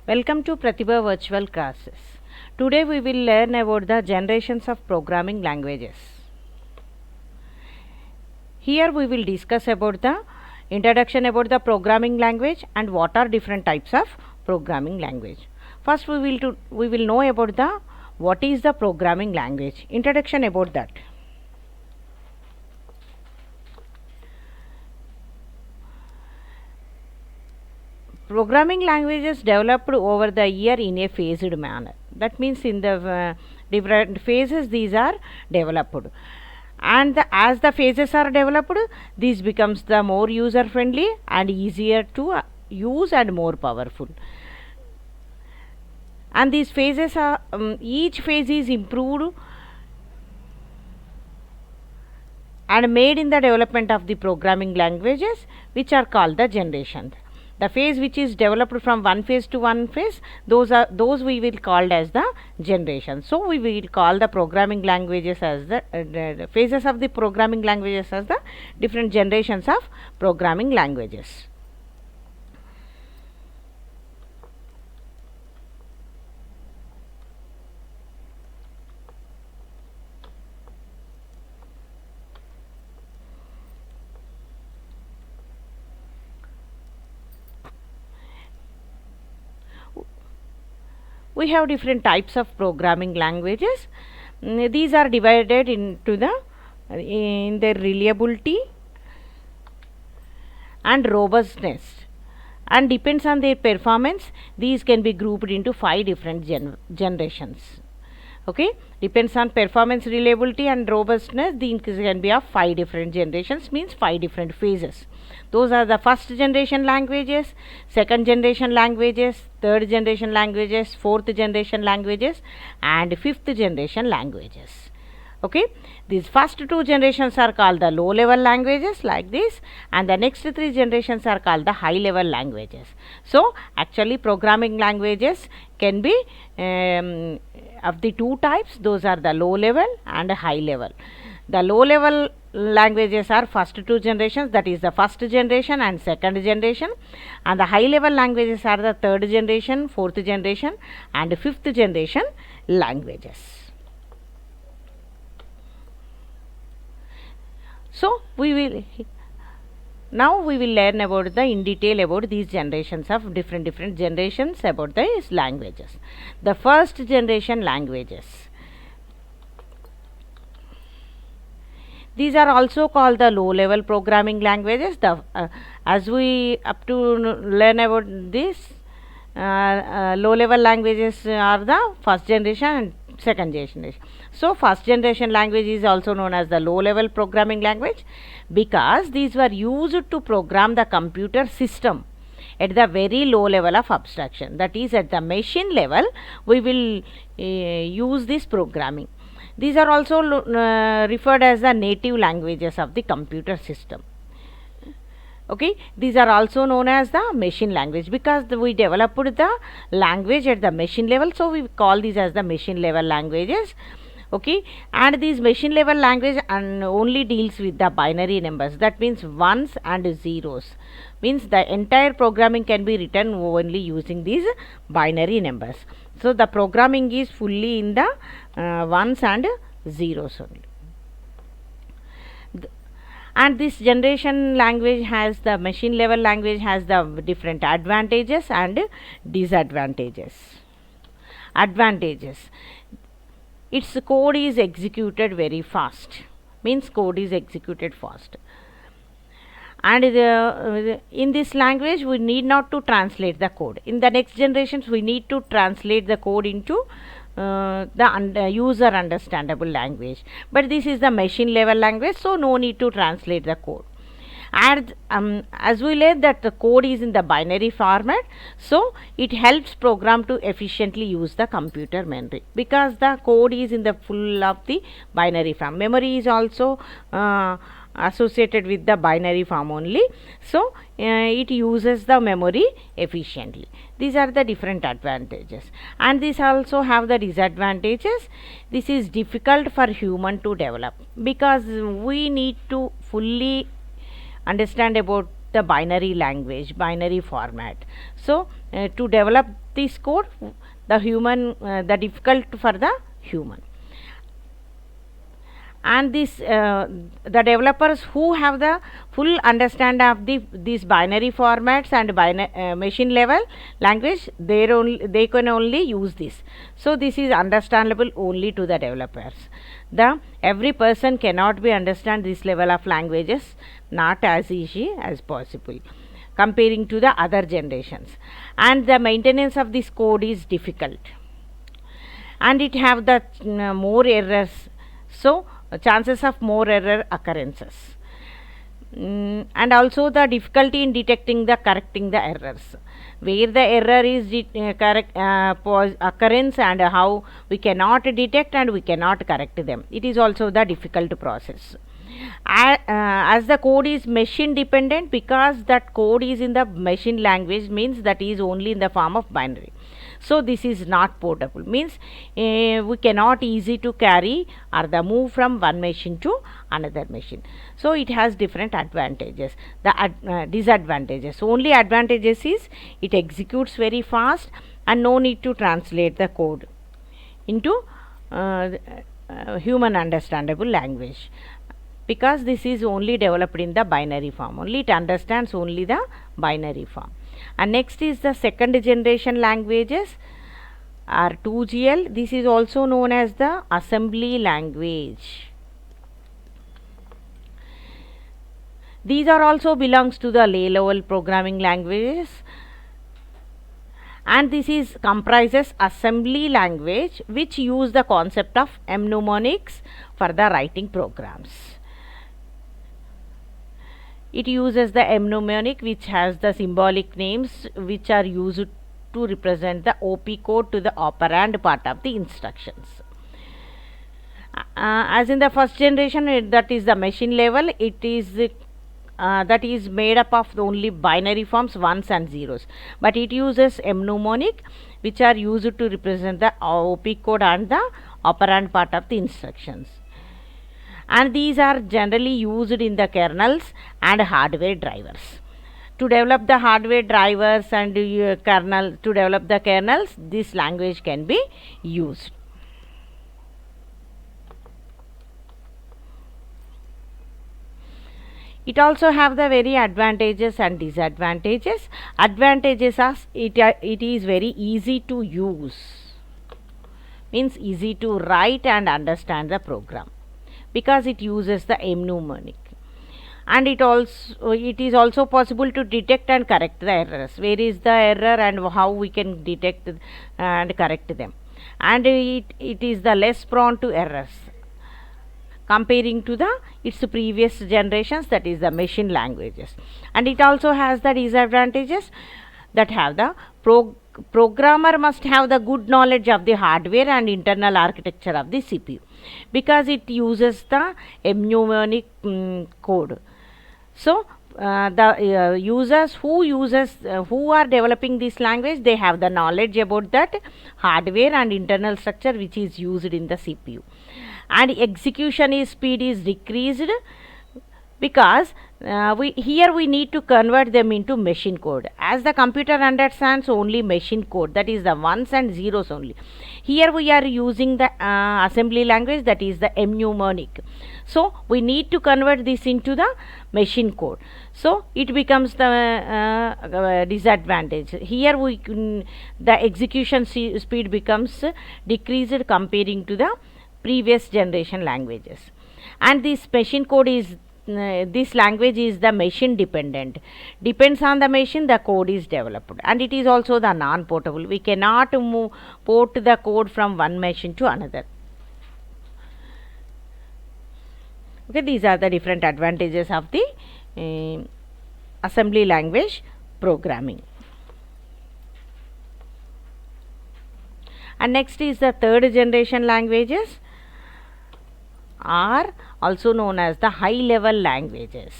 Welcome to Pratibha Virtual Classes. Today we will learn about the generations of programming languages. Here we will discuss about the introduction about the programming language and what are different types of programming language. First we will know about the what is the programming language. Introduction about that. Programming languages developed over the year in a phased manner. That means in the different phases these are developed, and as the phases are developed, this becomes the more user friendly and easier to use and more powerful. And these phases are each phase is improved and made in the development of the programming languages, which are called the generations. The phase which is developed from one phase to one phase, those we will call as the generation. So we will call the programming languages as the phases of the programming languages as the different generations of programming languages. We have different types of programming languages. These are divided into in their reliability and robustness, and depends on their performance. These can be grouped into 5 different generations. Okay, depends on performance, reliability and robustness. These can be of 5 different generations, means 5 different phases. Those are the first generation languages, second generation languages, third generation languages, fourth generation languages and fifth generation languages. Okay, these first 2 generations are called the low level languages like this, and the next 3 generations are called the high level languages. So actually programming languages can be of the 2 types. Those are the low level and high level. The low level languages are first 2 generations, that is the first generation and second generation, and the high level languages are the third generation, fourth generation and fifth generation languages. So we will learn about the in detail about these generations of different generations about these languages. The first generation languages, these are also called the low level programming languages. As we up to learn about this, low level languages are the first generation and second generation. So first generation language is also known as the low level programming language, because these were used to program the computer system at the very low level of abstraction. That is, at the machine level we will use this programming. These are also referred as the native languages of the computer system. Okay, these are also known as the machine language, because we developed the language at the machine level, so we call these as the machine level languages. Okay, and these machine level language only deals with the binary numbers, that means ones and zeros, means the entire programming can be written only using these binary numbers. So the programming is fully in the ones and zeros only. And this generation language has the machine level language has the different advantages and disadvantages. Advantages: its code is executed very fast, means code is executed fast, and in this language we need not to translate the code. In the next generations we need to translate the code into the user understandable language, but this is the machine level language, so no need to translate the code. And as we learned that the code is in the binary format, so it helps program to efficiently use the computer memory, because the code is in the full of the binary form. Memory is also associated with the binary form only, so it uses the memory efficiently. These are the different advantages, and these also have the disadvantages. This is difficult for human to develop, because we need to fully understand about the binary language, binary format. So to develop this code, the difficult for the human. And the developers who have the full understanding of these binary formats and machine level language, they can only use this. So this is understandable only to the developers. Every person cannot be understand this level of languages, not as easy as possible comparing to the other generations. And the maintenance of this code is difficult, and it have the more errors. So chances of more error occurrences, and also the difficulty in detecting correcting the errors, where the error is correct occurrence, and how we cannot detect and we cannot correct them. It is also the difficult process. As the code is machine dependent, because that code is in the machine language, means that is only in the form of binary. So this is not portable, means we cannot easy to carry or the move from one machine to another machine. So it has different advantages. The disadvantages, only advantages is it executes very fast and no need to translate the code into human understandable language, because this is only developed in the binary form, only it understands only the binary form. And next is the second generation languages, or 2GL. This is also known as the assembly language. These are also belongs to the low level programming languages, and this is comprises assembly language which use the concept of mnemonics for the writing programs. It uses the mnemonic which has the symbolic names which are used to represent the OP code to the operand part of the instructions. As in the first generation, that is the machine level, it is that is made up of only binary forms, ones and zeros, but it uses mnemonic which are used to represent the OP code and the operand part of the instructions. And these are generally used in the kernels and hardware drivers. To develop the hardware drivers and kernel, to develop the kernels, this language can be used. It also have the very advantages and disadvantages. Advantages are it is very easy to use, means easy to write and understand the program, because it uses the mnemonic. And it is also possible to detect and correct the errors. Where is the error and how we can detect and correct them. And it is the less prone to errors comparing to its previous generations, that is the machine languages. And it also has the disadvantages, that have the programmer must have the good knowledge of the hardware and internal architecture of the CPU, because it uses the mnemonic code. So the users who are developing this language, they have the knowledge about that hardware and internal structure which is used in the CPU. And execution speed is decreased, because we need to convert them into machine code. As the computer understands only machine code, that is the ones and zeros only. Here we are using the assembly language, that is the mnemonic. So we need to convert this into the machine code. So it becomes the disadvantage. Here the execution speed becomes decreased comparing to the previous generation languages. And this machine code is this language is the machine dependent, depends on the machine the code is developed, and it is also the non-portable. We cannot port the code from one machine to another. Okay, these are the different advantages of the assembly language programming. And next is the third generation languages, are also known as the high level languages,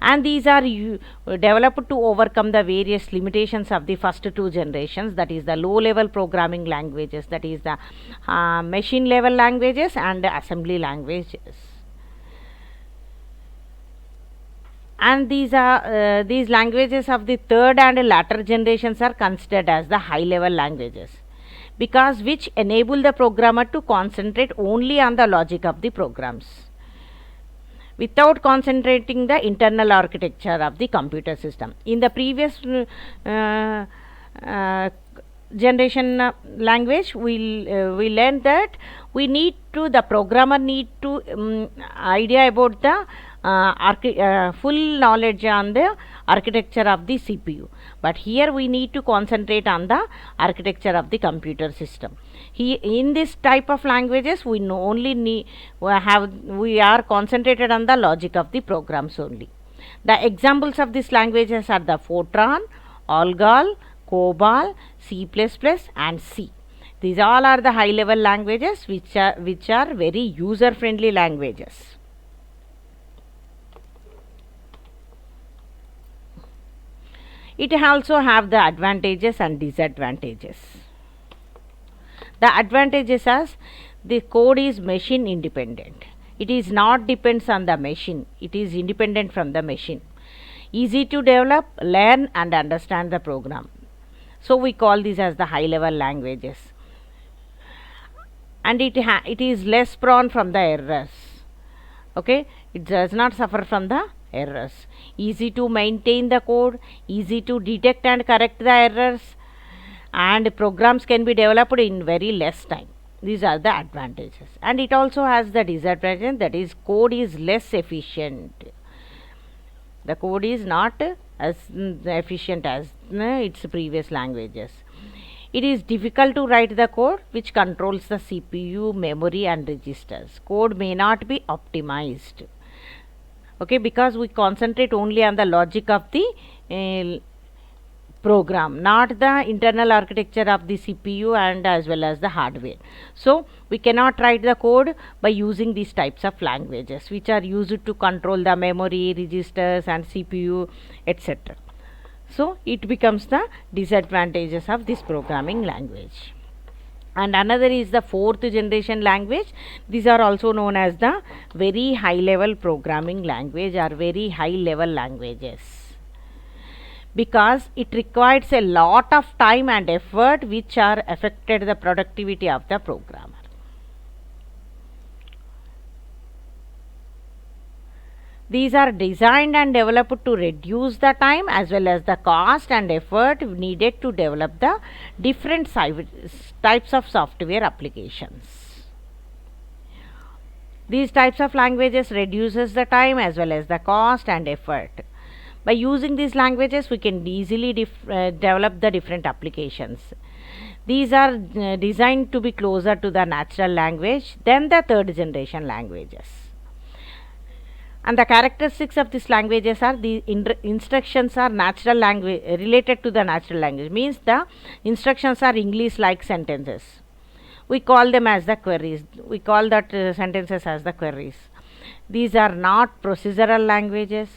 and these are developed to overcome the various limitations of the first two generations, that is the low level programming languages, that is the machine level languages and assembly languages. and these languages of the third and latter generations are considered as the high level languages, because which enable the programmer to concentrate only on the logic of the programs without concentrating the internal architecture of the computer system. In the previous generation language, we learned that the programmer need to idea about the full knowledge on the architecture of the CPU, but here we need to concentrate on the architecture of the computer system. In this type of languages, we are concentrated on the logic of the programs only. The examples of these languages are the Fortran, Algol, COBOL, C++, and C. These all are the high level languages which are very user friendly languages. It also have the advantages and disadvantages. The advantages are the code is machine independent. It is not depends on the machine. It is independent from the machine. Easy to develop, learn and understand the program. So we call these as the high level languages. And it is less prone from the errors. Okay, it does not suffer from the errors. Easy to maintain the code, easy to detect and correct the errors, and programs can be developed in very less time. These are the advantages. And it also has the disadvantage, that is code is less efficient. The code is not as efficient as its previous languages. It is difficult to write the code which controls the CPU, memory and registers. Code may not be optimized. Okay, because we concentrate only on the logic of the program, not the internal architecture of the CPU and as well as the hardware. So we cannot write the code by using these types of languages which are used to control the memory, registers and CPU, etc. So it becomes the disadvantages of this programming language. And another is the fourth generation language. These are also known as the very high level programming language or very high level languages, because it requires a lot of time and effort which are affected the productivity of the programmer. These are designed and developed to reduce the time as well as the cost and effort needed to develop the different types of software applications. These types of languages reduces the time as well as the cost and effort. By using these languages, we can easily develop the different applications. These are designed to be closer to the natural language than the third generation languages. And the characteristics of these languages are the instructions are natural language related to the natural language, means the instructions are English like sentences. We call them as the queries. We call that sentences as the queries. These are not procedural languages.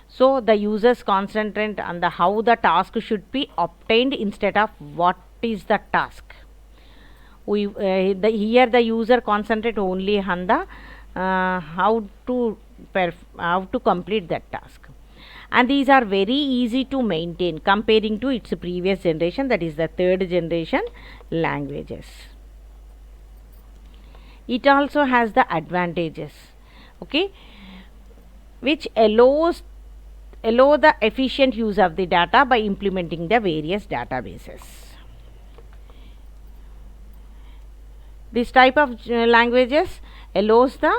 So the users concentrate on the how the task should be obtained instead of what is the task. Here the user concentrate only on the how to complete that task, and these are very easy to maintain comparing to its previous generation, that is the third generation languages. It also has the advantages, okay, which allow the efficient use of the data by implementing the various databases. This type of languages allows the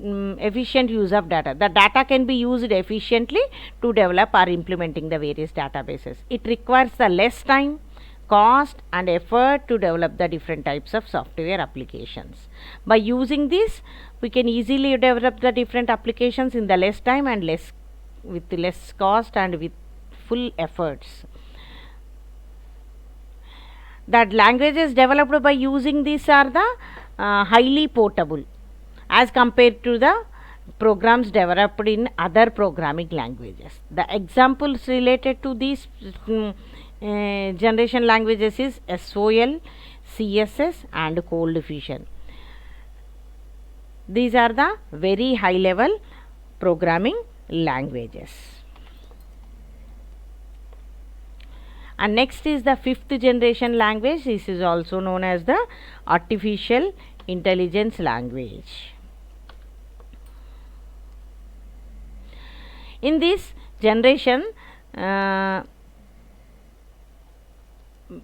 efficient use of data. The data can be used efficiently to develop or implementing the various databases. It requires the less time, cost and effort to develop the different types of software applications. By using this, we can easily develop the different applications in the less time and with less cost and with full efforts. That languages developed by using these are the highly portable as compared to the programs developed in other programming languages. The examples related to these generation languages is SOL, CSS and Cold Fusion. These are the very high level programming languages. And next is the 5th generation language. This is also known as the artificial intelligence language. In this generation,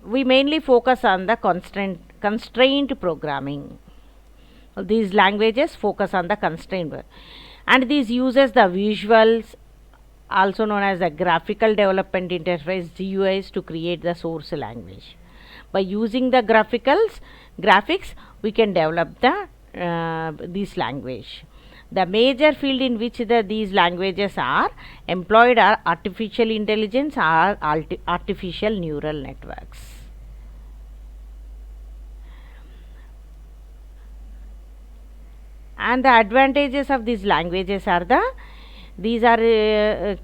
we mainly focus on the constraint programming. These languages focus on the constraint, and these uses the visuals, also known as the graphical development interface GUIs, to create the source language. By using the graphics, we can develop the this language. The major field in which these languages are employed are artificial intelligence or artificial neural networks. And the advantages of these languages are these are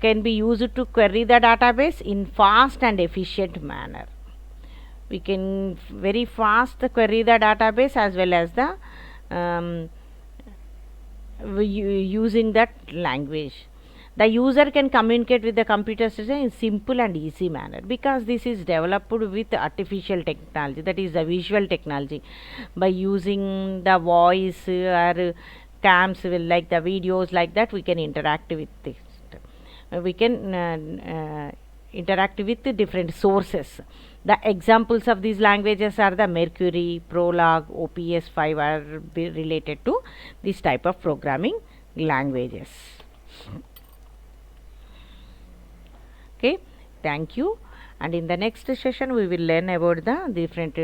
can be used to query the database in fast and efficient manner. We can very fast query the database as well as the using that language. The user can communicate with the computer system in simple and easy manner, because this is developed with artificial technology, that is the visual technology. By using the voice or cams, like the videos like that, we can interact with this. We can interact with the different sources. The examples of these languages are the Mercury, Prolog, OPS5 are related to this type of programming languages. Okay, thank you. And in the next session we will learn about the different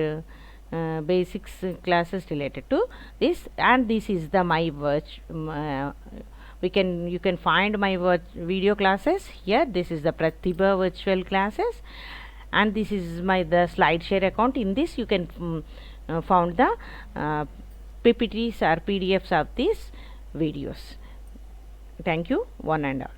basics classes related to this. And this is the my you can find my video classes here. This is the Pratibha virtual classes, and this is my the SlideShare account. In this you can found the PPTs or PDFs of these videos. Thank you, one and all.